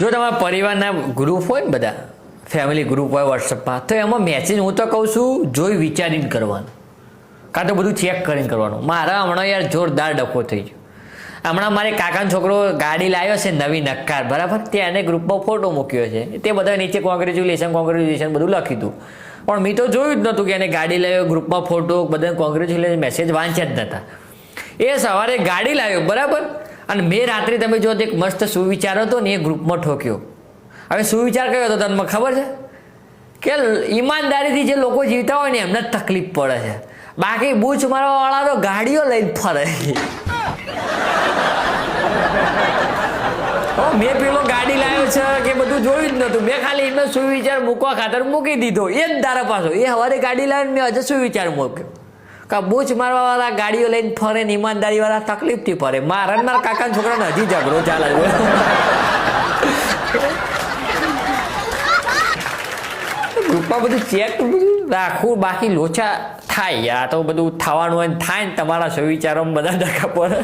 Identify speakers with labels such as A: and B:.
A: જો તમારા પરિવારના ગ્રુપ હોય ને બધા ફેમિલી ગ્રુપ હોય વોટ્સઅપમાં તો એમાં મેસેજ હું તો કહું છું જોઈ વિચારીને કરવાનું કાં તો બધું ચેક કરીને કરવાનું. મારા હમણાં યાર જોરદાર ડખો થઈ ગયો. હમણાં મારે કાકાનો છોકરો ગાડી લાવ્યો છે નવી નક્કાર બરાબર, ત્યાં એને ગ્રુપમાં ફોટો મૂક્યો છે, તે બધા નીચે કોંગ્રેચ્યુલેશન બધું લખી હતું, પણ મેં તો જોયું જ નહોતું કે એને ગાડી લાવ્યો, ગ્રુપમાં ફોટો બધા કોંગ્રેચ્યુલેશન મેસેજ વાંચ્યા જ નહોતા. એ સવારે ગાડી લાવ્યો બરાબર, અને મેં રાત્રે તમે જો એક મસ્ત સુવિચાર હતો ને એ ગ્રુપમાં ઠોક્યો. હવે સુવિચાર કયો હતો તમને ખબર છે કે ઈમાનદારીથી જે લોકો જીવતા હોય ને એમને તકલીફ પડે છે, બાકી બૂચ મારવાવાળા તો ગાડીઓ લઈને ફરે. મેં પેલો ગાડી લાવ્યો છે કે બધું જોયું જ નતું, મેં ખાલી એમને સુવિચાર મૂકવા ખાતર મૂકી દીધો. એ જ દારા પાછો એ સવારે ગાડી લાવીને મેં હજુ સુવિચાર મૂક્યો કે બૂચ મારવા વાળા ગાડીઓ લઈને ફરે ને ઈમાનદારી વાળા તકલીફથી ફરે. મારા કાકાના છોકરાને હજી ઝઘડો ચાલે ગ્રુપમાં બધું ચેક રાખવું, બાકી લોચા થાય યાર. તો બધું થવાનું હોય થાય ને તમારા સુવિચારોમાં બધા ડખા પડે.